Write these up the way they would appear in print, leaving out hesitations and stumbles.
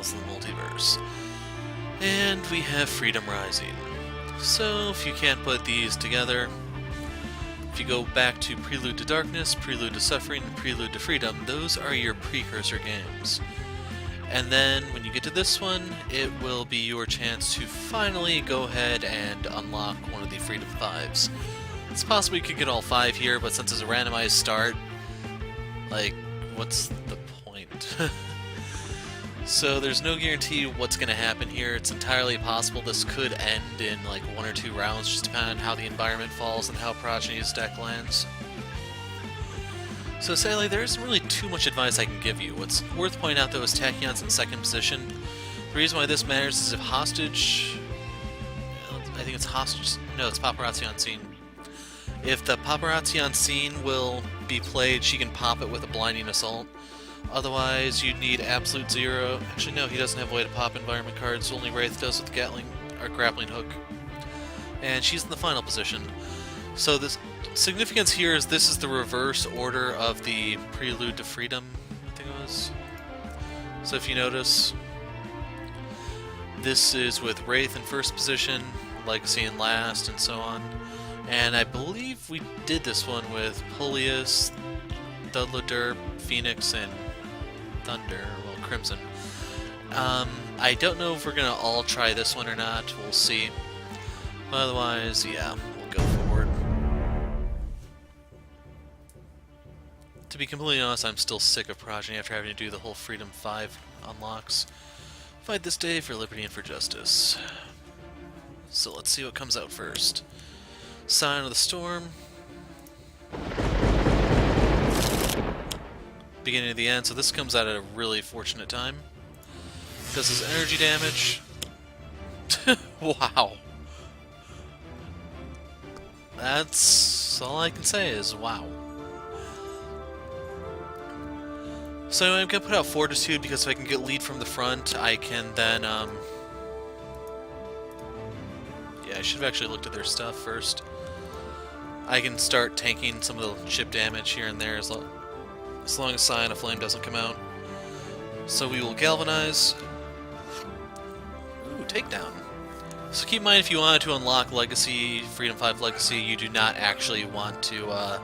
Sentinels in the Multiverse. And we have Freedom Rising. So, if you can't put these together, if you go back to Prelude to Darkness, Prelude to Suffering, and Prelude to Freedom, those are your precursor games. And then, when you get to this one, it will be your chance to finally go ahead and unlock one of the Freedom 5s. It's possible you could get all 5 here, but since it's a randomized start, like, what's the point? So there's no guarantee what's going to happen here. It's entirely possible this could end in like 1 or 2 rounds, just depending on how the environment falls and how Progeny's deck lands. So sadly, there isn't really too much advice I can give you. What's worth pointing out though is Tachyon's in 2nd position. The reason why this matters is if Hostage... I think it's Hostage... No, it's Paparazzi on Scene. If the Paparazzi on Scene will be played, she can pop it with a Blinding Assault. Otherwise, you'd need Absolute Zero. Actually, no, he doesn't have a way to pop environment cards. Only Wraith does with the Gatling or Grappling Hook. And she's in the final position. So the significance here is this is the reverse order of the Prelude to Freedom, I think it was. So if you notice, this is with Wraith in 1st position, Legacy in last, and so on. And I believe we did this one with Polius, Dudler, Phoenix, and Thunder, well, Crimson. I don't know if we're going to all try this one or not, we'll see. Otherwise, yeah, we'll go forward. To be completely honest, I'm still sick of Progeny after having to do the whole Freedom 5 unlocks. Fight this day for liberty and for justice. So let's see what comes out first. Sign of the Storm. Beginning of the end, so this comes out at a really fortunate time. Does his energy damage. Wow. That's all I can say is wow. So anyway, I'm going to put out Fortitude because if I can get lead from the front, I can then, yeah, I should have actually looked at their stuff first. I can start tanking some of the chip damage here and there as long as Scion of Flame doesn't come out. So we will Galvanize. Ooh, Takedown. So keep in mind, if you wanted to unlock Legacy, Freedom 5 Legacy, you do not actually want to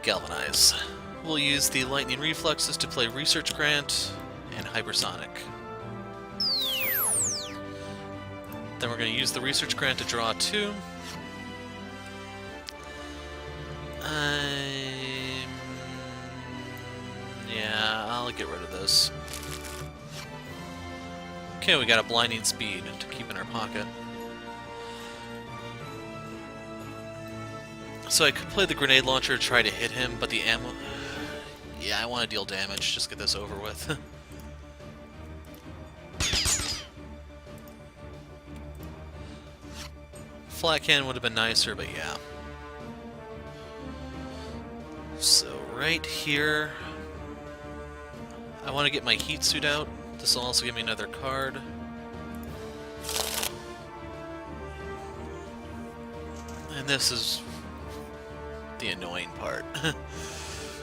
Galvanize. We'll use the Lightning Reflexes to play Research Grant and Hypersonic. Then we're going to use the Research Grant to draw 2. Yeah, I'll get rid of this. Okay, we got a Blinding Speed to keep in our pocket. So I could play the Grenade Launcher to try to hit him, but the ammo... Yeah, I want to deal damage, just get this over with. Flat Cannon would have been nicer, but yeah. So right here, I want to get my Heat Suit out. This will also give me another card. And this is the annoying part.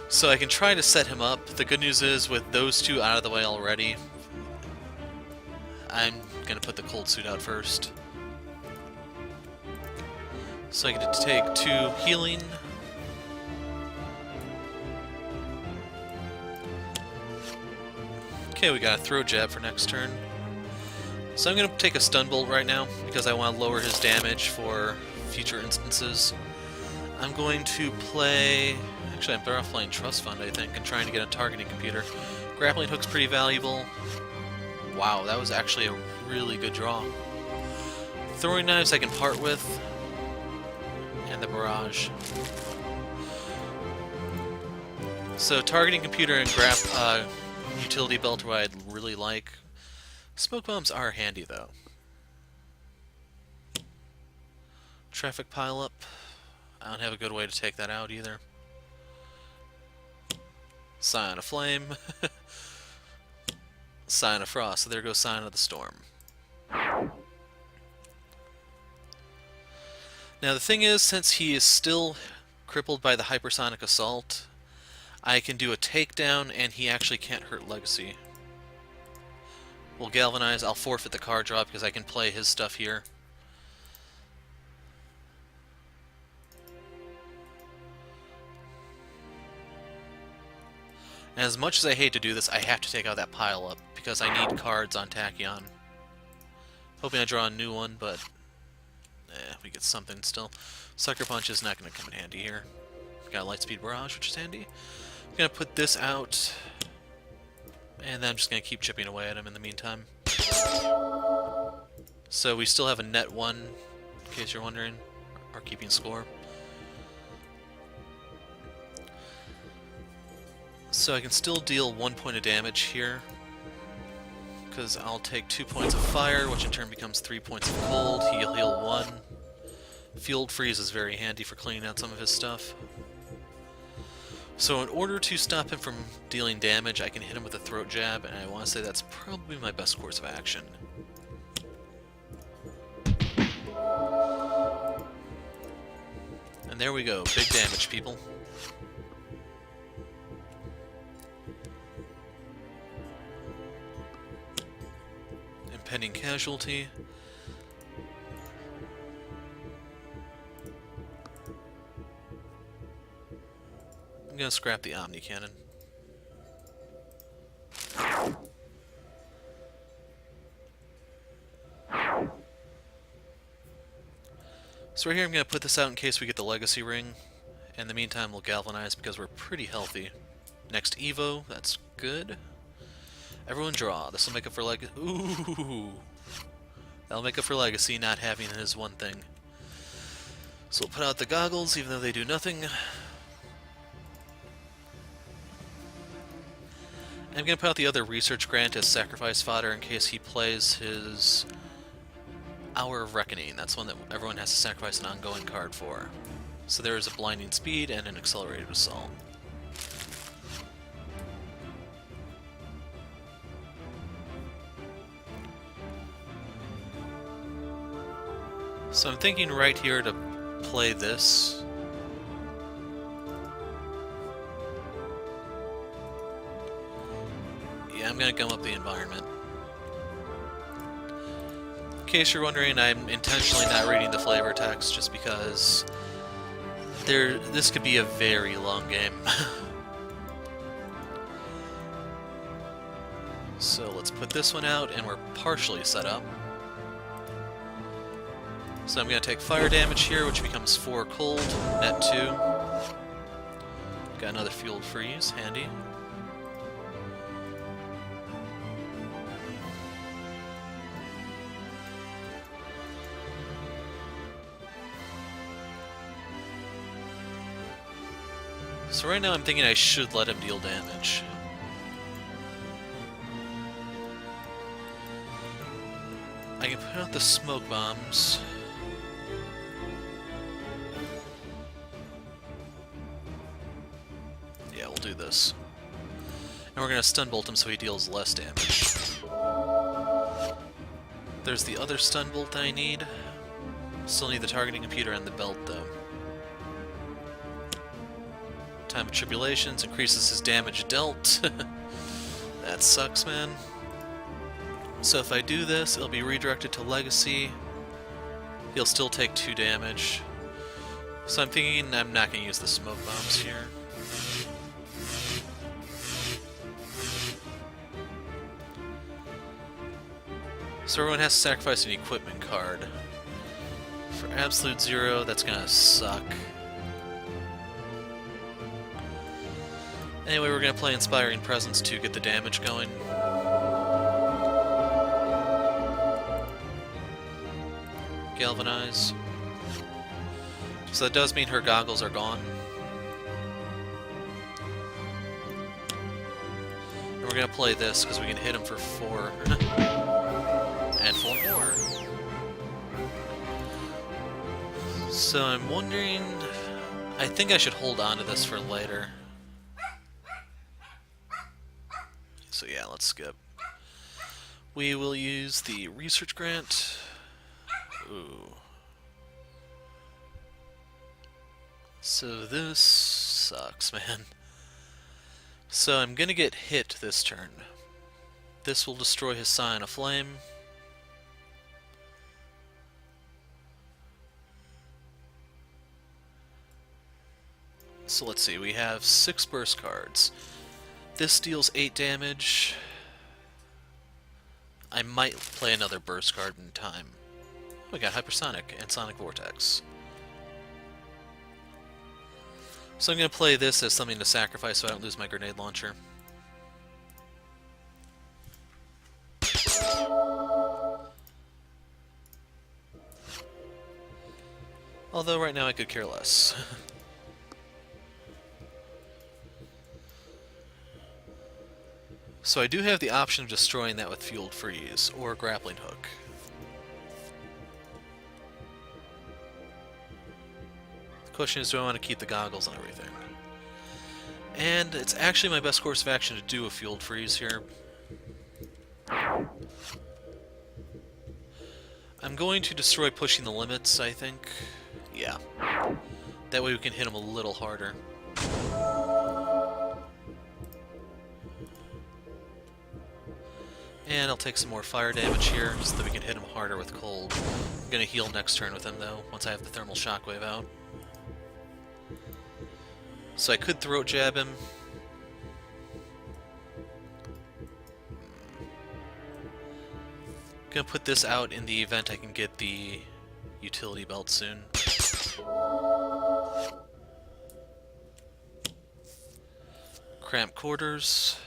So I can try to set him up. The good news is, with those 2 out of the way already, I'm going to put the Cold Suit out first. So I get to take 2 healing. Okay, we got a Throw Jab for next turn. So I'm going to take a Stun Bolt right now, because I want to lower his damage for future instances. I'm going to play... Actually, I'm better off playing Trust Fund, I think, and trying to get a Targeting Computer. Grappling Hook's pretty valuable. Wow, that was actually a really good draw. Throwing Knives I can part with. And the Barrage. So Targeting Computer and Utility Belt what I'd really like. Smoke Bombs are handy, though. Traffic Pileup. I don't have a good way to take that out, either. Scion of Flame. Scion of Frost. So there goes Scion of the Storm. Now the thing is, since he is still crippled by the Hypersonic Assault, I can do a takedown, and he actually can't hurt Legacy. We'll galvanize. I'll forfeit the card draw because I can play his stuff here. And as much as I hate to do this, I have to take out that pile up because I need cards on Tachyon. Hoping I draw a new one, but we get something still. Sucker Punch is not going to come in handy here. Got Lightspeed Barrage, which is handy. I'm going to put this out, and then I'm just going to keep chipping away at him in the meantime. So we still have a net 1, in case you're wondering, or keeping score. So I can still deal 1 point of damage here, because I'll take 2 points of fire, which in turn becomes 3 points of cold. He'll heal 1. Field Freeze is very handy for cleaning out some of his stuff. So in order to stop him from dealing damage, I can hit him with a Throat Jab, and I want to say that's probably my best course of action. And there we go, big damage, people. Impending casualty. I'm gonna scrap the Omni Cannon. So right here I'm gonna put this out in case we get the Legacy Ring. In the meantime we'll galvanize because we're pretty healthy. Next Evo, that's good. Everyone draw. This will make up for Legacy. Ooh! That'll make up for Legacy not having his one thing. So we'll put out the goggles even though they do nothing. I'm going to put out the other research grant as sacrifice fodder in case he plays his Hour of Reckoning. That's one that everyone has to sacrifice an ongoing card for. So there is a Blinding Speed and an Accelerated Assault. So I'm thinking right here to play this. Yeah, I'm gonna gum up the environment. In case you're wondering, I'm intentionally not reading the flavor text just because this could be a very long game. So let's put this one out, and we're partially set up. So I'm going to take fire damage here, which becomes 4 cold, net 2. Got another Field Freeze, handy. So right now I'm thinking I should let him deal damage. I can put out the smoke bombs. Yeah, we'll do this. And we're going to stun bolt him so he deals less damage. There's the other stun bolt I need. Still need the targeting computer and the belt though. Time of Tribulations increases his damage dealt. That sucks, man. So if I do this, it'll be redirected to Legacy. He'll still take 2 damage. So I'm thinking I'm not going to use the smoke bombs here. So everyone has to sacrifice an equipment card. For absolute 0, that's going to suck. Anyway, we're going to play Inspiring Presence to get the damage going. Galvanize. So that does mean her goggles are gone. And we're going to play this because we can hit him for 4. And 4 more. So I'm wondering... I think I should hold on to this for later. So yeah, let's skip. We will use the research grant. Ooh. So this sucks, man. So I'm gonna get hit this turn. This will destroy his Scion of Flame. So let's see, we have 6 burst cards. This deals 8 damage. I might play another burst card in time. We got Hypersonic and Sonic Vortex. So I'm going to play this as something to sacrifice so I don't lose my grenade launcher. Although right now I could care less. So I do have the option of destroying that with Fueled Freeze or Grappling Hook. The question is, do I want to keep the goggles and everything? And it's actually my best course of action to do a Fueled Freeze here. I'm going to destroy Pushing the Limits, I think. Yeah. That way we can hit him a little harder. And I'll take some more fire damage here, so that we can hit him harder with cold. I'm gonna heal next turn with him, though, once I have the thermal shockwave out. So I could throat jab him. Gonna put this out in the event I can get the utility belt soon. Cramped Quarters.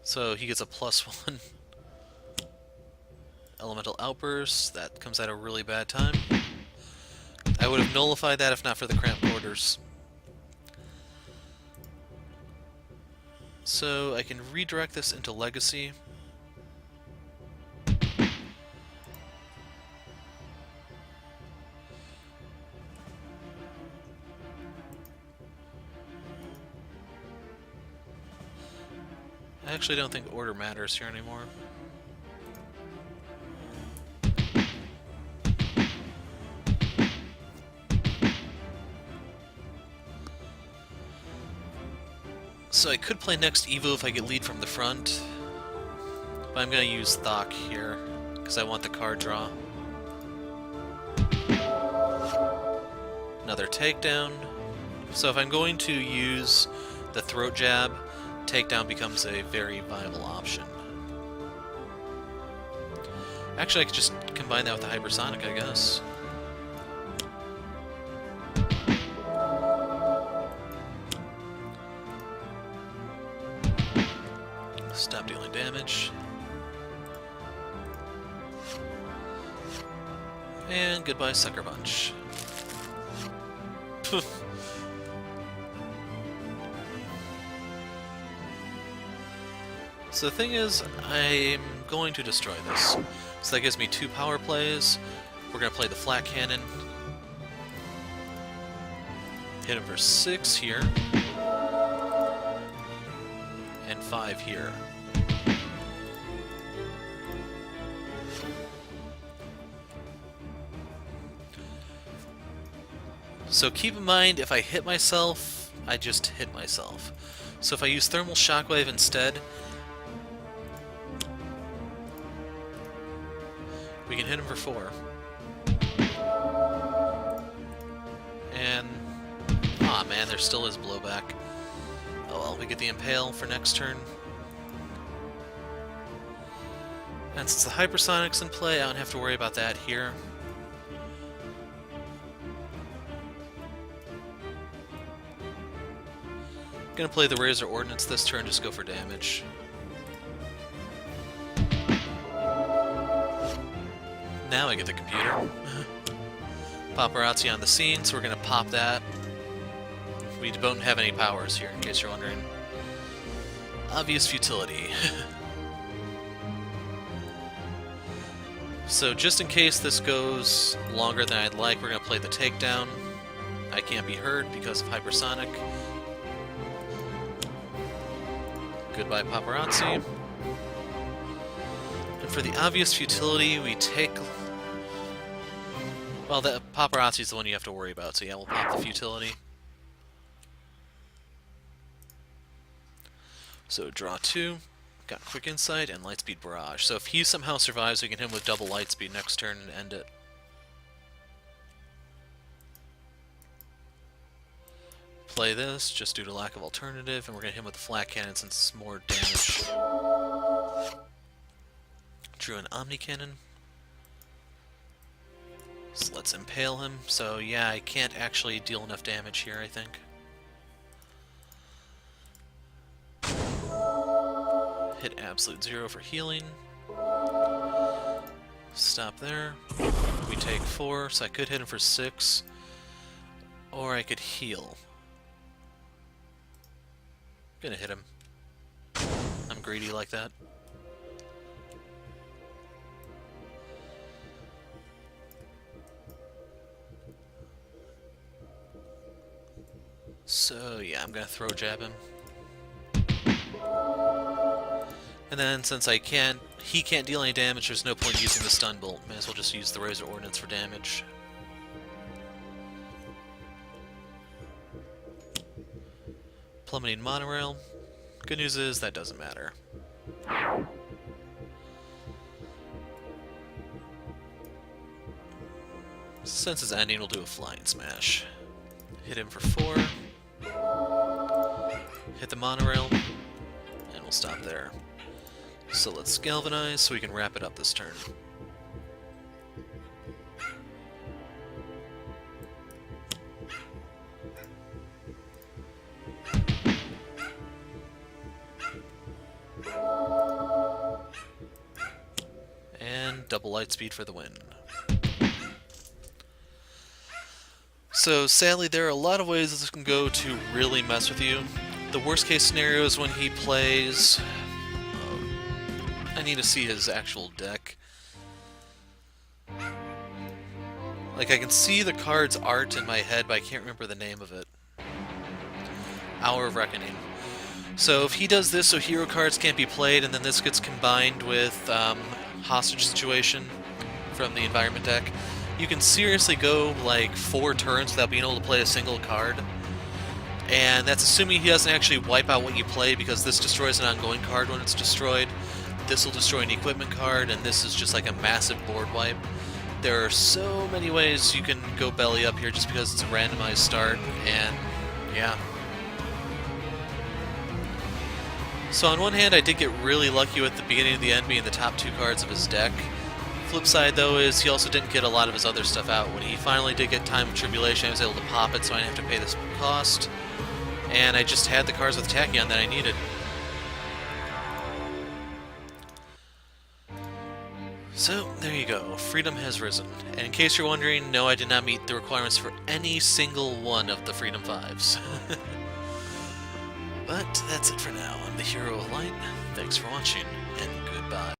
So he gets a +1 Elemental Outburst. That comes at a really bad time. I would have nullified that if not for the Cramped Quarters. So I can redirect this into Legacy. I actually don't think order matters here anymore. So I could play next Evo if I get lead from the front, but I'm going to use Thok here, because I want the card draw. Another takedown. So if I'm going to use the throat jab, takedown becomes a very viable option. Actually, I could just combine that with the hypersonic, I guess. Stop dealing damage. And goodbye, Sucker Punch. So the thing is, I'm going to destroy this. So that gives me 2 power plays. We're going to play the flat cannon. Hit him for 6 here. And 5 here. So keep in mind, if I hit myself, I just hit myself. So if I use Thermal Shockwave instead, we can hit him for 4. And... aw, man, there still is blowback. Oh well, we get the Impale for next turn. And since the Hypersonic's in play, I don't have to worry about that here. Gonna play the Razor Ordnance this turn, just go for damage. Now I get the computer. Paparazzi on the scene, so we're gonna pop that. We don't have any powers here, in case you're wondering. Obvious futility. So just in case this goes longer than I'd like, we're gonna play the takedown. I can't be heard because of Hypersonic. Goodbye, Paparazzi. And for the obvious futility, we take... well, the Paparazzi is the one you have to worry about, so yeah, we'll pop the futility. So draw 2, got Quick Insight and Lightspeed Barrage. So if he somehow survives, we can hit him with double Lightspeed next turn and end it. Play this, just due to lack of alternative, and we're going to hit him with the Flat Cannon since it's more damage. Drew an Omni Cannon. So let's impale him. So yeah, I can't actually deal enough damage here, I think. Hit Absolute Zero for healing. Stop there. We take 4, so I could hit him for 6. Or I could heal. Gonna hit him. I'm greedy like that. So yeah, I'm gonna throw jab him. And then since he can't deal any damage, there's no point using the stun bolt. May as well just use the Razor Ordnance for damage. Plummeting Monorail. Good news is that doesn't matter. Since it's ending, we'll do a Flying Smash. Hit him for 4. Hit the Monorail. And we'll stop there. So let's Galvanize so we can wrap it up this turn. And double Lightspeed for the win. So sadly, there are a lot of ways this can go to really mess with you. The worst case scenario is when he plays... I need to see his actual deck. Like, I can see the card's art in my head, but I can't remember the name of it. Hour of Reckoning. So if he does this so hero cards can't be played, and then this gets combined with Hostage Situation from the Environment deck, you can seriously go like 4 turns without being able to play a single card. And that's assuming he doesn't actually wipe out what you play, because this destroys an ongoing card when it's destroyed. This will destroy an equipment card, and this is just like a massive board wipe. There are so many ways you can go belly up here just because it's a randomized start, and yeah. So on one hand, I did get really lucky with the beginning of the end being the top 2 cards of his deck. Flip side, though, is he also didn't get a lot of his other stuff out. When he finally did get Time of Tribulation, I was able to pop it, so I didn't have to pay this cost. And I just had the cards with Tachyon that I needed. So, there you go. Freedom has risen. And in case you're wondering, no, I did not meet the requirements for any single one of the Freedom 5s. But that's it for now. I'm the Hero of Light. Thanks for watching, and goodbye.